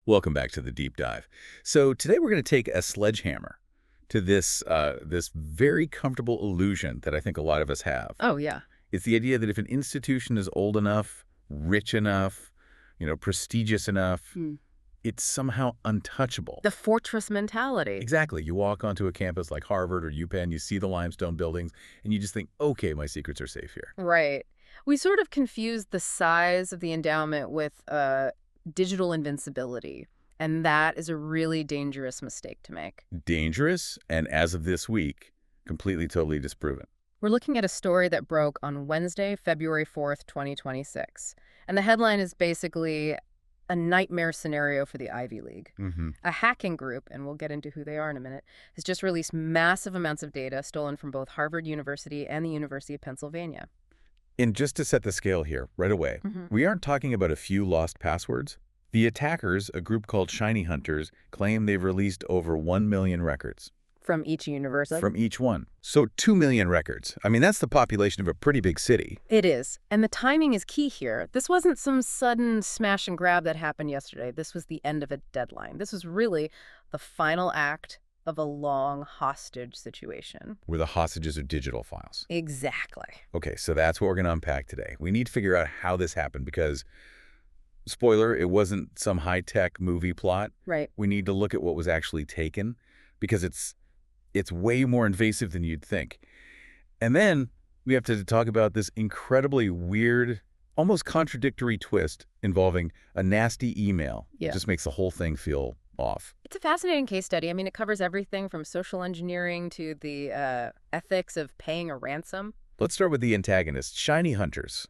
Welcome back to the deep dive. So today we're going to take a sledgehammer to this very comfortable illusion that I think a lot of us have. Oh, yeah. It's the idea that if an institution is old enough, rich enough, prestigious enough, it's somehow untouchable. The fortress mentality. Exactly. You walk onto a campus like Harvard or UPenn, you see the limestone buildings, and you just think, okay, my secrets are safe here. Right. We sort of confuse the size of the endowment with digital invincibility, and that is a really dangerous mistake to make. Dangerous, and as of this week, completely, totally disproven. We're looking at a story that broke on Wednesday, February 4th, 2026. And the headline is basically a nightmare scenario for the Ivy League. A hacking group, and we'll get into who they are in a minute, has just released massive amounts of data stolen from both Harvard University and the University of Pennsylvania. And just to set the scale here, right away, we aren't talking about a few lost passwords. The attackers, a group called ShinyHunters, claim they've released over 1 million records. From each university? From each one. So 2 million records. I mean, that's the population of a pretty big city. It is. And the timing is key here. This wasn't some sudden smash and grab that happened yesterday. This was the end of a deadline. This was really the final act of a long hostage situation. Where the hostages are digital files. Exactly. Okay, so that's what we're going to unpack today. We need to figure out how this happened because, spoiler, it wasn't some high-tech movie plot. Right. We need to look at what was actually taken because it's way more invasive than you'd think. And then we have to talk about this incredibly weird, almost contradictory twist involving a nasty email. Yeah. It just makes the whole thing feel off. It's a fascinating case study. I mean, it covers everything from social engineering to the ethics of paying a ransom. Let's start with the antagonist, ShinyHunters.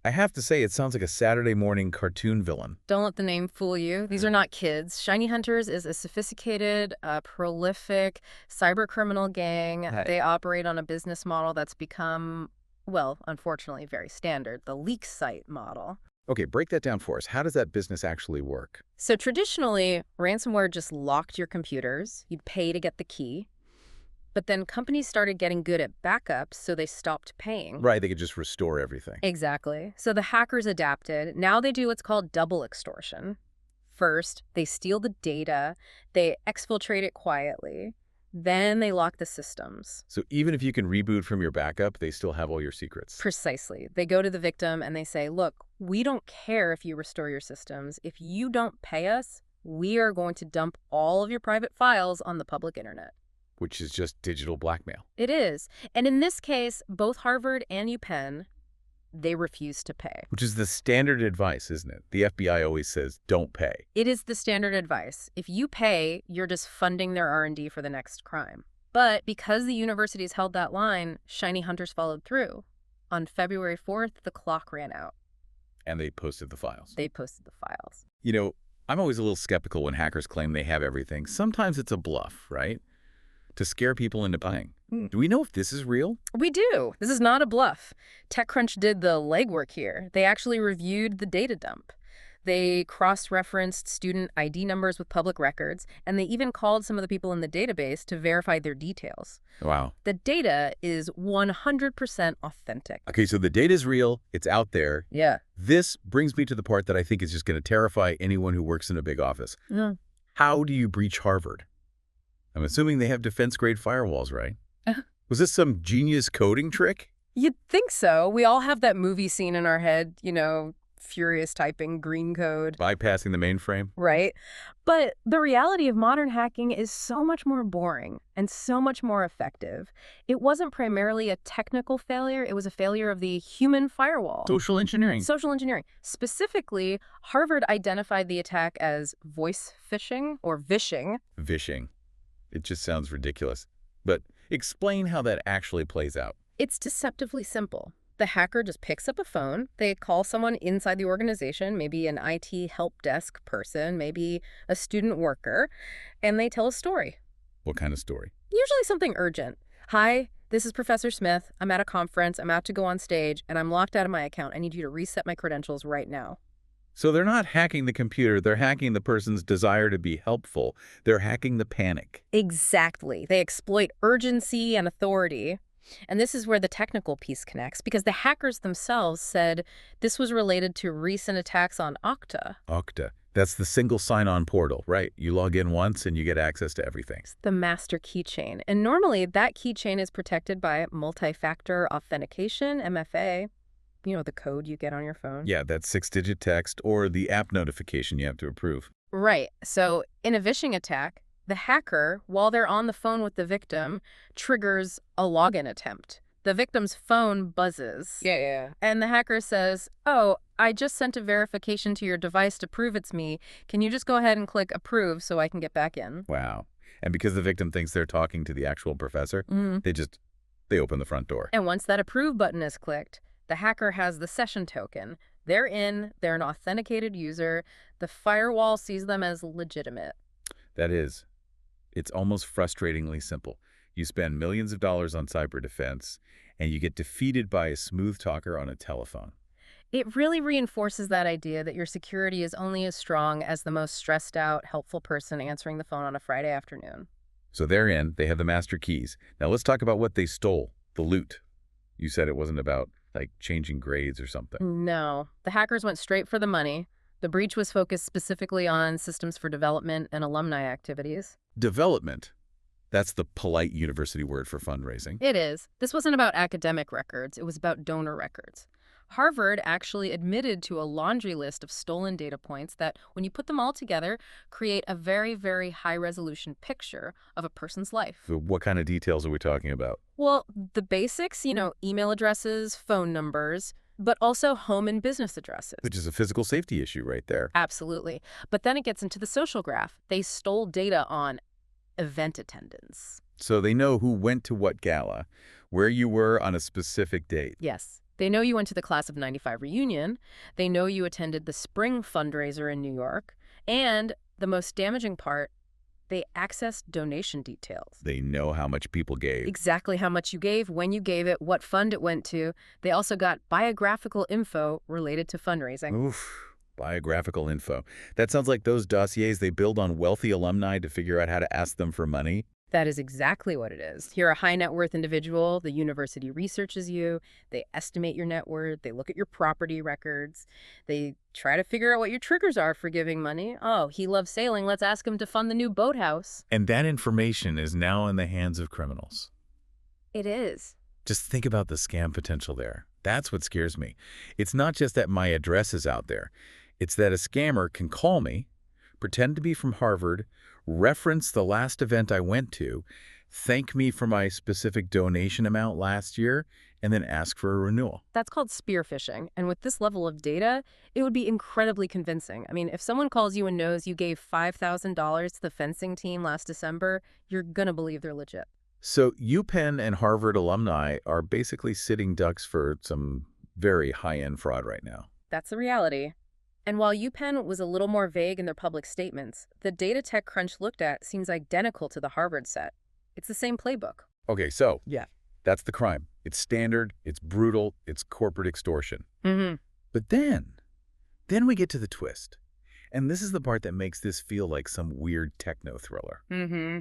I have to say, it sounds like a Saturday morning cartoon villain. Don't let the name fool you. These are not kids. ShinyHunters is a sophisticated, prolific cybercriminal gang. They operate on a business model that's become, well, unfortunately, very standard, the leak site model. Okay, break that down for us. How does that business actually work? So traditionally, ransomware just locked your computers. You'd pay to get the key. But then companies started getting good at backups, so they stopped paying. Right, they could just restore everything. Exactly. So the hackers adapted. Now they do what's called double extortion. First, they steal the data, they exfiltrate it quietly, then they lock the systems. So even if you can reboot from your backup, they still have all your secrets. Precisely. They go to the victim and they say, look, we don't care if you restore your systems. If you don't pay us, we are going to dump all of your private files on the public internet. Which is just digital blackmail. It is. And in this case, both Harvard and UPenn, they refuse to pay. Which is the standard advice, isn't it? The FBI always says, don't pay. It is the standard advice. If you pay, you're just funding their R&D for the next crime. But because the universities held that line, ShinyHunters followed through. On February 4th, the clock ran out. And they posted the files. They posted the files. I'm always a little skeptical when hackers claim they have everything. Sometimes it's a bluff, right? To scare people into buying. Do we know if this is real? We do. This is not a bluff. TechCrunch did the legwork here. They actually reviewed the data dump. They cross-referenced student ID numbers with public records, and they even called some of the people in the database to verify their details. Wow. The data is 100% authentic. Okay, so the data is real. It's out there. Yeah. This brings me to the part that I think is just going to terrify anyone who works in a big office. How do you breach Harvard? I'm assuming they have defense-grade firewalls, right? Was this some genius coding trick? You'd think so. We all have that movie scene in our head, furious typing, green code. Bypassing the mainframe? Right. But the reality of modern hacking is so much more boring and so much more effective. It wasn't primarily a technical failure. It was a failure of the human firewall. Social engineering. Social engineering. Specifically, Harvard identified the attack as voice phishing or vishing. Vishing. It just sounds ridiculous. But explain how that actually plays out. It's deceptively simple. The hacker just picks up a phone, they call someone inside the organization, maybe an IT help desk person, maybe a student worker, and they tell a story. What kind of story? Usually something urgent. Hi, this is Professor Smith. I'm at a conference. I'm about to go on stage, and I'm locked out of my account. I need you to reset my credentials right now. So they're not hacking the computer. They're hacking the person's desire to be helpful. They're hacking the panic. Exactly. They exploit urgency and authority. And this is where the technical piece connects, because the hackers themselves said this was related to recent attacks on Okta. Okta. That's the single sign-on portal, right? You log in once and you get access to everything. It's the master keychain. And normally that keychain is protected by multi-factor authentication, MFA, the code you get on your phone. Yeah, that 6-digit text or the app notification you have to approve. Right. So in a vishing attack, the hacker, while they're on the phone with the victim, triggers a login attempt. The victim's phone buzzes. Yeah. And the hacker says, "Oh, I just sent a verification to your device to prove it's me. Can you just go ahead and click approve so I can get back in?" Wow. And because the victim thinks they're talking to the actual professor, they open the front door. And once that approve button is clicked, the hacker has the session token. They're in, they're an authenticated user. The firewall sees them as legitimate. That is, it's almost frustratingly simple. You spend millions of dollars on cyber defense, and you get defeated by a smooth talker on a telephone. It really reinforces that idea that your security is only as strong as the most stressed out, helpful person answering the phone on a Friday afternoon. So they're in, they have the master keys. Now let's talk about what they stole, the loot. You said it wasn't about, like, changing grades or something. No, the hackers went straight for the money. The breach was focused specifically on systems for development and alumni activities. Development. That's the polite university word for fundraising. It is. This wasn't about academic records. It was about donor records. Harvard actually admitted to a laundry list of stolen data points that, when you put them all together, create a very, very high-resolution picture of a person's life. So what kind of details are we talking about? Well, the basics, email addresses, phone numbers, but also home and business addresses. Which is a physical safety issue right there. Absolutely. But then it gets into the social graph. They stole data on event attendance. So they know who went to what gala, where you were on a specific date. Yes. They know you went to the Class of '95 reunion. They know you attended the spring fundraiser in New York. And the most damaging part, they accessed donation details. They know how much people gave. Exactly how much you gave, when you gave it, what fund it went to. They also got biographical info related to fundraising. Oof. Biographical info. That sounds like those dossiers they build on wealthy alumni to figure out how to ask them for money. That is exactly what it is. You're a high net worth individual. The university researches you. They estimate your net worth. They look at your property records. They try to figure out what your triggers are for giving money. Oh, he loves sailing. Let's ask him to fund the new boathouse. And that information is now in the hands of criminals. It is. Just think about the scam potential there. That's what scares me. It's not just that my address is out there. It's that a scammer can call me, pretend to be from Harvard, reference the last event I went to, thank me for my specific donation amount last year, and then ask for a renewal. That's called spear phishing. And with this level of data, it would be incredibly convincing. I mean, if someone calls you and knows you gave $5,000 to the fencing team last December, you're going to believe they're legit. So UPenn and Harvard alumni are basically sitting ducks for some very high-end fraud right now. That's the reality. And while UPenn was a little more vague in their public statements, the data TechCrunch looked at seems identical to the Harvard set. It's the same playbook. Okay, so Yeah. that's the crime. It's standard, it's brutal, it's corporate extortion. Mm-hmm. But then we get to the twist. And this is the part that makes this feel like some weird techno thriller. Mm-hmm.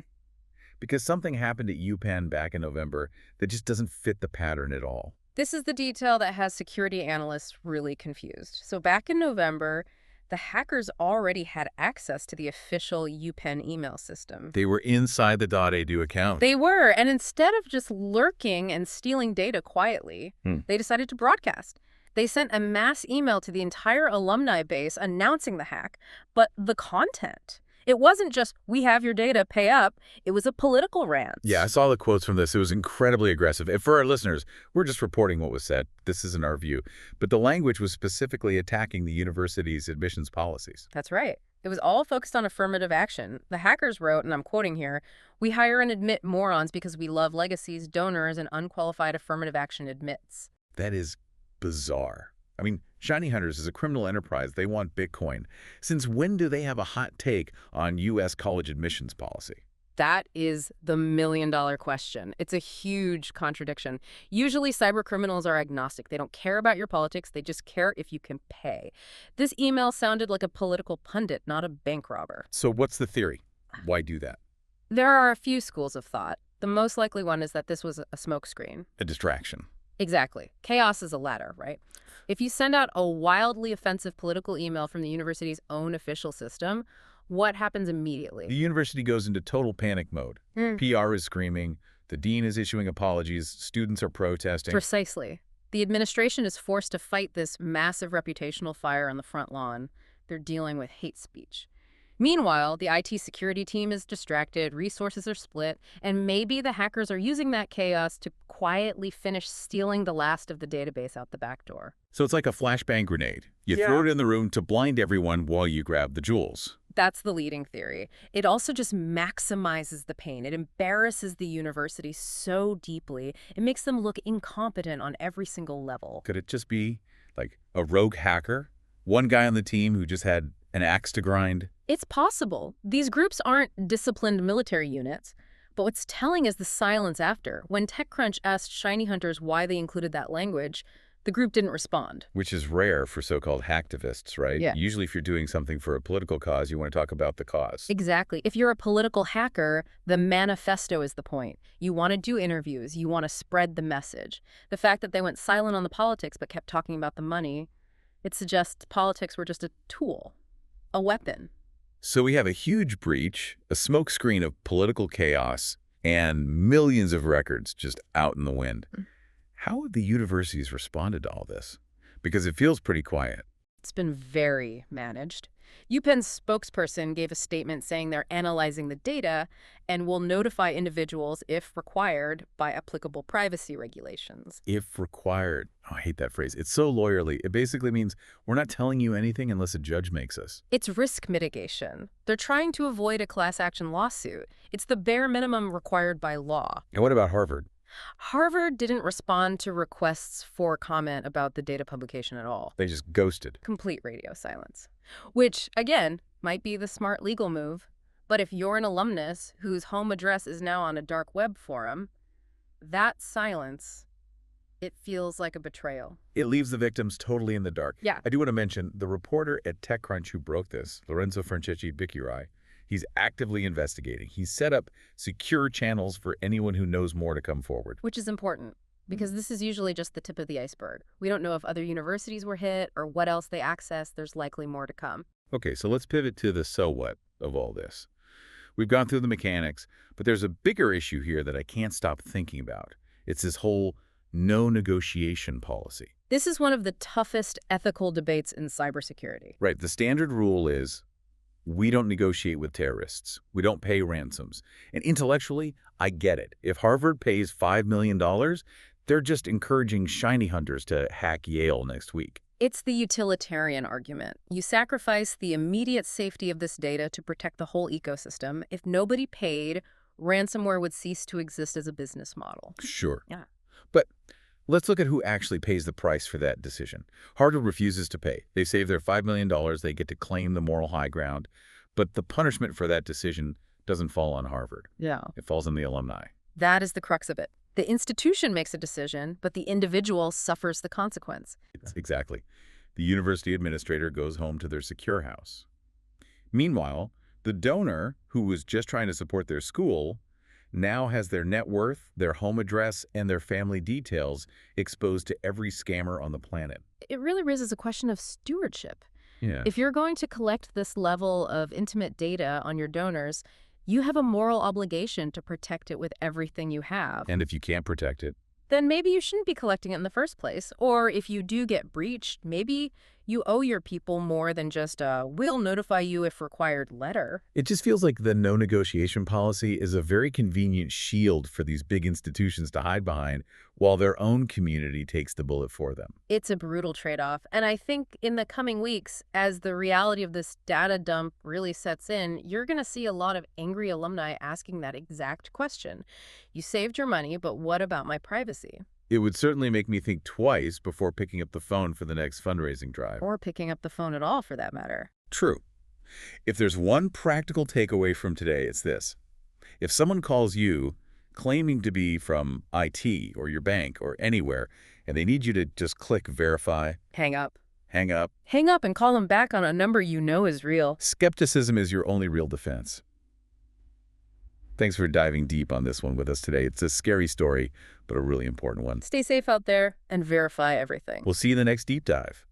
Because something happened at UPenn back in November that just doesn't fit the pattern at all. This is the detail that has security analysts really confused. So back in November, the hackers already had access to the official UPenn email system. They were inside the .edu account. They were, and instead of just lurking and stealing data quietly, they decided to broadcast. They sent a mass email to the entire alumni base announcing the hack, but the content. It wasn't just, "We have your data, pay up." It was a political rant. Yeah, I saw the quotes from this. It was incredibly aggressive. And for our listeners, we're just reporting what was said. This isn't our view. But the language was specifically attacking the university's admissions policies. That's right. It was all focused on affirmative action. The hackers wrote, and I'm quoting here, "We hire and admit morons because we love legacies, donors, and unqualified affirmative action admits." That is bizarre. I mean, ShinyHunters is a criminal enterprise. They want Bitcoin. Since when do they have a hot take on U.S. college admissions policy? That is the million-dollar question. It's a huge contradiction. Usually, cyber criminals are agnostic. They don't care about your politics. They just care if you can pay. This email sounded like a political pundit, not a bank robber. So what's the theory? Why do that? There are a few schools of thought. The most likely one is that this was a smokescreen. A distraction. Exactly. Chaos is a ladder, right? If you send out a wildly offensive political email from the university's own official system, what happens The immediately? university goes into total panic mode. Hmm. PR is screaming, the dean is issuing apologies, students are protesting. Precisely. The administration is forced to fight this massive reputational fire on the front lawn. They're dealing with hate speech. Meanwhile, the IT security team is distracted, resources are split, and maybe the hackers are using that chaos to quietly finish stealing the last of the database out the back door. So it's like a flashbang grenade. You throw it in the room to blind everyone while you grab the jewels. That's the leading theory. It also just maximizes the pain. It embarrasses the university so deeply, it makes them look incompetent on every single level. Could it just be like a rogue hacker? One guy on the team who just had an axe to grind? It's possible. These groups aren't disciplined military units. But what's telling is the silence after. When TechCrunch asked ShinyHunters why they included that language, the group didn't respond. Which is rare for so-called hacktivists, right? Yeah. Usually if you're doing something for a political cause, you want to talk about the cause. Exactly. If you're a political hacker, the manifesto is the point. You want to do interviews. You want to spread the message. The fact that they went silent on the politics but kept talking about the money, it suggests politics were just a tool, a weapon. So we have a huge breach, a smokescreen of political chaos, and millions of records just out in the wind. How have the universities responded to all this? Because it feels pretty quiet. It's been very managed. UPenn's spokesperson gave a statement saying they're analyzing the data and will notify individuals if required by applicable privacy regulations. If required. Oh, I hate that phrase. It's so lawyerly. It basically means we're not telling you anything unless a judge makes us. It's risk mitigation. They're trying to avoid a class action lawsuit. It's the bare minimum required by law. And what about Harvard? Harvard didn't respond to requests for comment about the data publication at all. They just ghosted. Complete radio silence. Which, again, might be the smart legal move. But if you're an alumnus whose home address is now on a dark web forum, that silence, it feels like a betrayal. It leaves the victims totally in the dark. Yeah. I do want to mention the reporter at TechCrunch who broke this, Lorenzo Franceschini, he's actively investigating. He's set up secure channels for anyone who knows more to come forward. Which is important, because this is usually just the tip of the iceberg. We don't know if other universities were hit or what else they accessed. There's likely more to come. Okay, so let's pivot to the so what of all this. We've gone through the mechanics, but there's a bigger issue here that I can't stop thinking about. It's this whole no negotiation policy. This is one of the toughest ethical debates in cybersecurity. Right, the standard rule is we don't negotiate with terrorists. We don't pay ransoms. And intellectually, I get it. If Harvard pays $5 million, they're just encouraging ShinyHunters to hack Yale next week. It's the utilitarian argument. You sacrifice the immediate safety of this data to protect the whole ecosystem. If nobody paid, ransomware would cease to exist as a business model. Sure. Yeah. But let's look at who actually pays the price for that decision. Harvard refuses to pay. They save their $5 million. They get to claim the moral high ground. But the punishment for that decision doesn't fall on Harvard. Yeah. It falls on the alumni. That is the crux of it. The institution makes a decision, but the individual suffers the consequence. Exactly. The university administrator goes home to their secure house. Meanwhile, the donor, who was just trying to support their school, now has their net worth, their home address, and their family details exposed to every scammer on the planet. It really raises a question of stewardship. Yeah. If you're going to collect this level of intimate data on your donors, you have a moral obligation to protect it with everything you have. And if you can't protect it, then maybe you shouldn't be collecting it in the first place. Or if you do get breached, maybe you owe your people more than just a "we'll notify you if required" letter. it just feels like the no negotiation policy is a very convenient shield for these big institutions to hide behind while their own community takes the bullet for them. It's a brutal trade-off. And I think in the coming weeks, as the reality of this data dump really sets in, you're going to see a lot of angry alumni asking that exact question. You saved your money, but what about my privacy? It would certainly make me think twice before picking up the phone for the next fundraising drive. Or picking up the phone at all, for that matter. True. If there's one practical takeaway from today, it's this. If someone calls you claiming to be from IT or your bank or anywhere, and they need you to just click verify, Hang up. hang up, Hang up and call them back on a number you know is real. skepticism is your only real defense. Thanks for diving deep on this one with us today. It's a scary story, but a really important one. Stay safe out there and verify everything. We'll see you in the next deep dive.